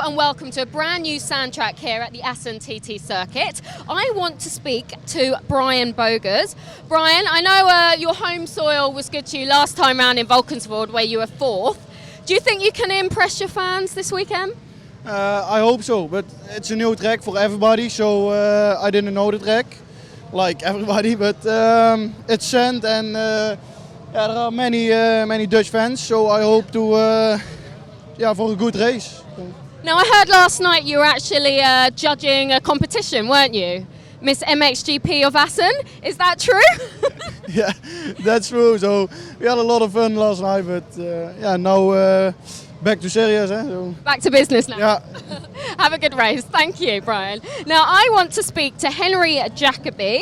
and welcome to a brand new soundtrack here at the Assen TT circuit. I want to speak to Brian Bogers. Brian, I know your home soil was good to you last time round in Valkenswaard where you were 4th. Do you think you can impress your fans this weekend? I hope so, but it's a new track for everybody, so I didn't know the track, like everybody, but it's sand and there are many Dutch fans, so I hope to for a good race. Now I heard last night you were actually judging a competition, weren't you? Miss MXGP of Assen, is that true? Yeah, that's true. So we had a lot of fun last night, but now back to serious. So. Back to business now. Yeah. Have a good race. Thank you, Brian. Now I want to speak to Henry Jacobi,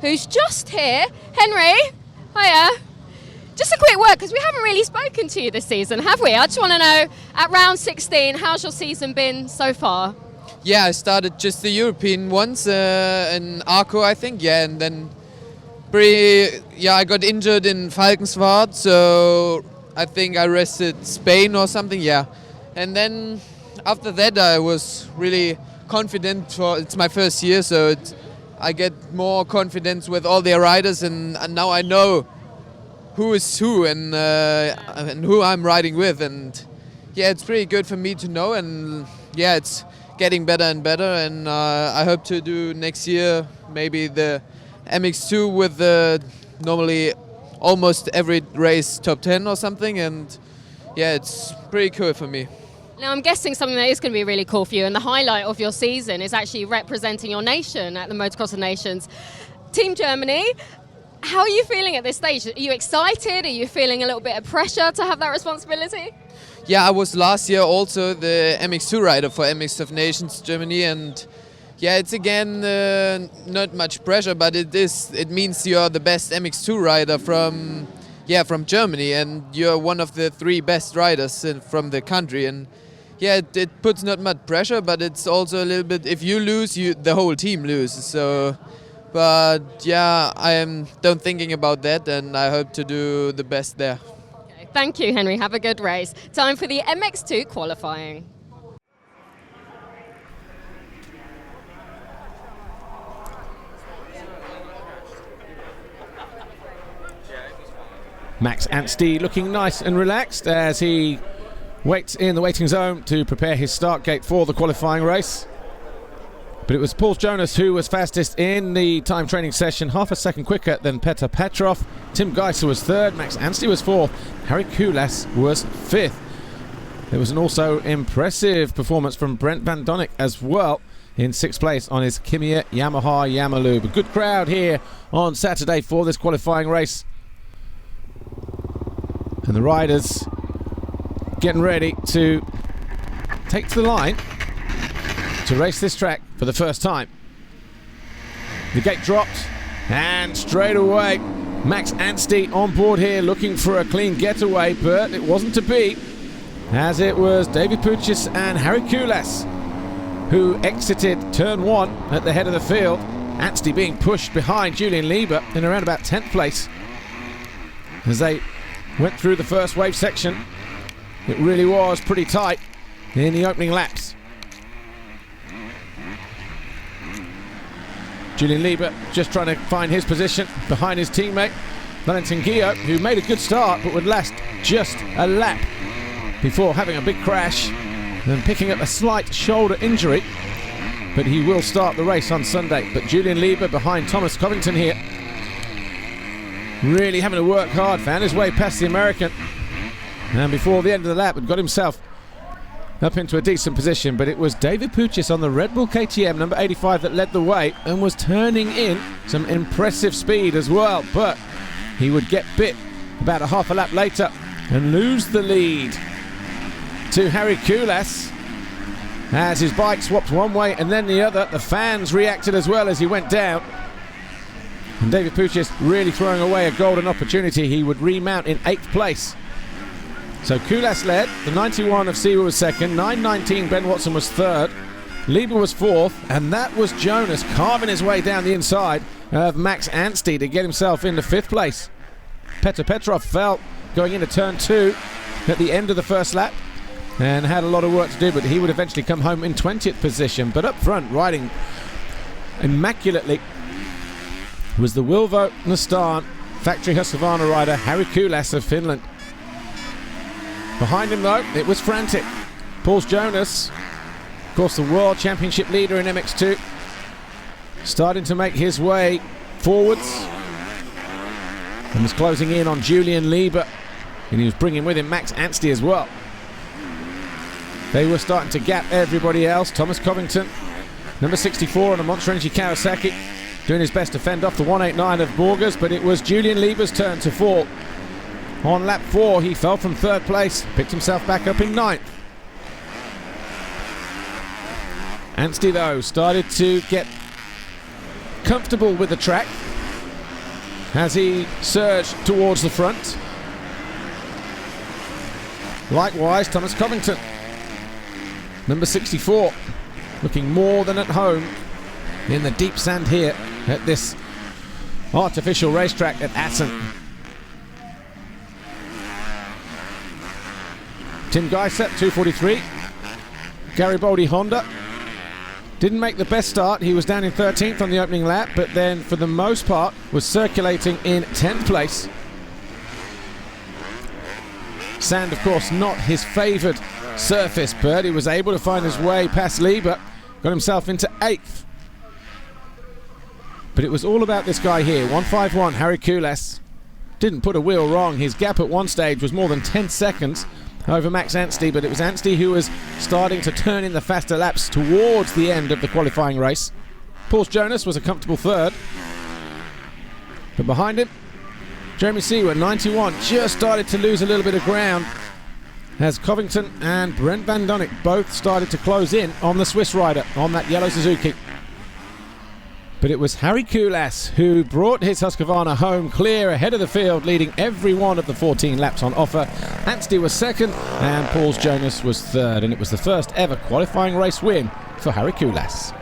who's just here. Henry, hiya. Just a quick word, because we haven't really spoken to you this season, have we? I just want to know, at round 16, how's your season been so far? Yeah, I started just the European ones in Arco, I think, and then I got injured in Valkenswaard, so I think I rested Spain or something, and then after that I was really confident it's my first year, so I get more confidence with all the riders, and now I know who is who and who I'm riding with, and it's pretty good for me to know, and it's getting better and better, and I hope to do next year maybe the MX2 with normally almost every race top 10 or something, and it's pretty cool for me. Now I'm guessing something that is going to be really cool for you, and the highlight of your season is actually representing your nation at the Motocross of Nations. Team Germany, how are you feeling at this stage? Are you excited? Are you feeling a little bit of pressure to have that responsibility? Yeah, I was last year also the MX2 rider for MX of Nations Germany, and it's again not much pressure, but it means you're the best MX2 rider from Germany, and you're one of the 3 best riders from the country, and it puts not much pressure, but it's also a little bit, if you lose, the whole team loses. So. But I don't thinking about that, and I hope to do the best there. Okay, thank you, Henry. Have a good race. Time for the MX2 qualifying. Max Anstey looking nice and relaxed as he waits in the waiting zone to prepare his start gate for the qualifying race. But it was Paul Jonas who was fastest in the time training session, half a second quicker than Petr Petrov. Tim Geiser was 3rd, Max Anstey was 4th, Harry Kulas was 5th. There was an also impressive performance from Brent Van Donnick as well in 6th place on his Kimiya Yamaha Yamalube. A good crowd here on Saturday for this qualifying race. And the riders getting ready to take to the line to race this track for the first time. The gate dropped, and straight away Max Anstey on board here looking for a clean getaway, but it wasn't to be, as it was David Puchis and Harry Kulas who exited turn 1 at the head of the field. Anstey being pushed behind Julian Lieber in around about 10th place as they went through the first wave section. It really was pretty tight in the opening laps. Julian Lieber just trying to find his position behind his teammate Valentin Guillot, who made a good start but would last just a lap before having a big crash and picking up a slight shoulder injury, but he will start the race on Sunday. But Julian Lieber behind Thomas Covington here, really having to work hard, found his way past the American, and before the end of the lap had got himself up into a decent position. But it was David Puchis on the Red Bull KTM number 85 that led the way and was turning in some impressive speed as well, but he would get bit about a half a lap later and lose the lead to Harry Kulas as his bike swapped one way and then the other. The fans reacted as well as he went down, and David Puchis really throwing away a golden opportunity. He would remount in 8th place. So Kulas led, the 91 of Seaver was 2nd, 9.19 Ben Watson was 3rd, Lieber was 4th, and that was Jonas carving his way down the inside of Max Anstey to get himself into 5th place. Petr Petrov fell going into turn 2 at the end of the first lap, and had a lot of work to do, but he would eventually come home in 20th position. But up front, riding immaculately, was the Wilvo Nastan factory Husqvarna rider Harry Kulas of Finland. Behind him though, it was frantic. Paul Jonas, of course the World Championship leader in MX2, starting to make his way forwards and was closing in on Julian Lieber, and he was bringing with him Max Anstey as well. They were starting to gap everybody else. Thomas Covington, number 64 on a Monster Energy Kawasaki, doing his best to fend off the 189 of Borgers, but it was Julian Lieber's turn to fall. On lap 4, he fell from 3rd place, picked himself back up in 9th. Anstey, though, started to get comfortable with the track as he surged towards the front. Likewise, Thomas Covington, number 64, looking more than at home in the deep sand here at this artificial racetrack at Assen. Tim Geisert, 243. Garibaldi Honda didn't make the best start. He was down in 13th on the opening lap, but then for the most part was circulating in 10th place. Sand, of course, not his favoured surface, but he was able to find his way past Lieber, got himself into 8th. But it was all about this guy here, 151, Harry Kulas. Didn't put a wheel wrong. His gap at one stage was more than 10 seconds over Max Anstey, but it was Anstey who was starting to turn in the faster laps towards the end of the qualifying race. Paul Jonas was a comfortable 3rd. But behind him, Jeremy Seawer, 91, just started to lose a little bit of ground as Covington and Brent Van Donnick both started to close in on the Swiss rider on that yellow Suzuki. But it was Harry Kulas who brought his Husqvarna home clear ahead of the field, leading every one of the 14 laps on offer. Anstey was 2nd and Paul Jonas was 3rd, and it was the first ever qualifying race win for Harry Kulas.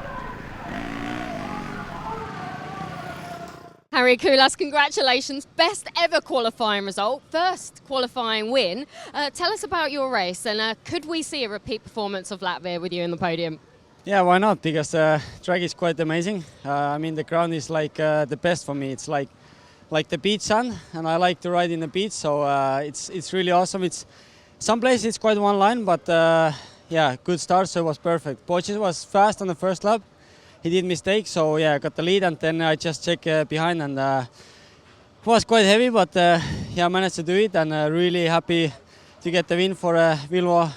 Harry Kulas, congratulations. Best ever qualifying result, first qualifying win. Tell us about your race, and could we see a repeat performance of Latvia with you in the podium? Yeah, why not? Because track is quite amazing. I mean, the ground is like the best for me. It's like the beach sand, and I like to ride in the beach, so it's really awesome. It's some places it's quite one line, but yeah, good start, so it was perfect. Poches was fast on the first lap. He did mistake, so yeah, I got the lead, and then I just checked behind, and it was quite heavy, but yeah, I managed to do it, and really happy to get the win for Vilvo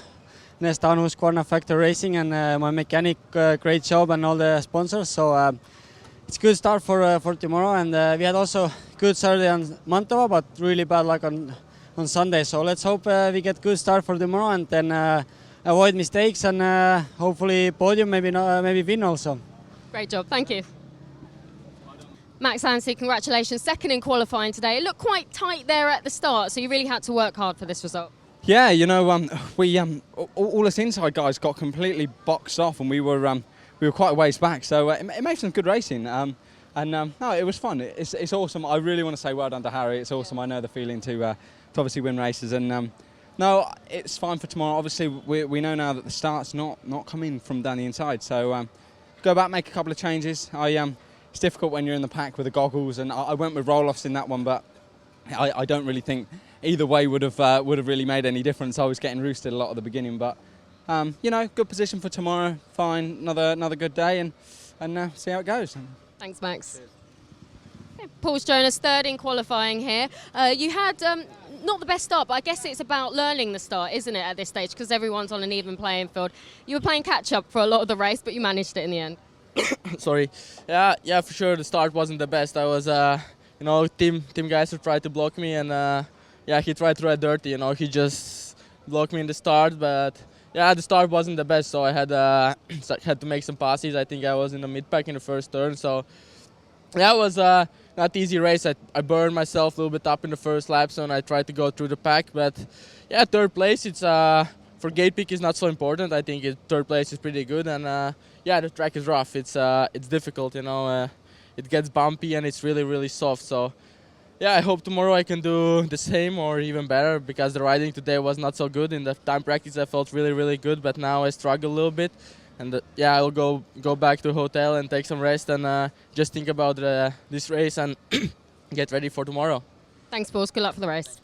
Nestan Husqvarna Factory Racing, and my mechanic, great job, and all the sponsors. So it's good start for tomorrow, and we had also good Saturday on Mantova, but really bad luck on Sunday. So let's hope we get good start for tomorrow, and then avoid mistakes, and hopefully podium, maybe win also. Great job, thank you. Max Anstey, congratulations, 2nd in qualifying today. It looked quite tight there at the start, so you really had to work hard for this result. Yeah, you know, we all us inside guys got completely boxed off, and we were quite a ways back. So it made some good racing, and no, it was fun. It's awesome. I really want to say well done to Harry. It's awesome. I know the feeling to obviously win races, and no, it's fine for tomorrow. Obviously, we know now that the start's not coming from down the inside. So go back, make a couple of changes. It's difficult when you're in the pack with the goggles, and I went with roll-offs in that one, but I don't really think either way would have really made any difference. I was getting roosted a lot at the beginning, but you know, good position for tomorrow. Fine, another good day, and see how it goes. Thanks, Max. Okay, Paul Jonas, 3rd in qualifying here. You had not the best start, but I guess it's about learning the start, isn't it, at this stage, because everyone's on an even playing field. You were playing catch-up for a lot of the race, but you managed it in the end. Sorry. Yeah, for sure the start wasn't the best. I was, you know, Tim Geiser tried to block me, and yeah, he tried to ride dirty, you know, he just blocked me in the start, but yeah, the start wasn't the best, so I had to make some passes. I think I was in the mid-pack in the first turn, so yeah, it was not easy race. I burned myself a little bit up in the first lap, so I tried to go through the pack, but yeah, 3rd place, it's for gate pick is not so important. I think 3rd place is pretty good, and yeah, the track is rough. It's difficult, you know. It gets bumpy and it's really, really soft. So yeah, I hope tomorrow I can do the same or even better, because the riding today was not so good. In the time practice I felt really, really good, but now I struggle a little bit. And yeah, I'll go back to hotel and take some rest and just think about this race and get ready for tomorrow. Thanks, Paul. Good luck for the race.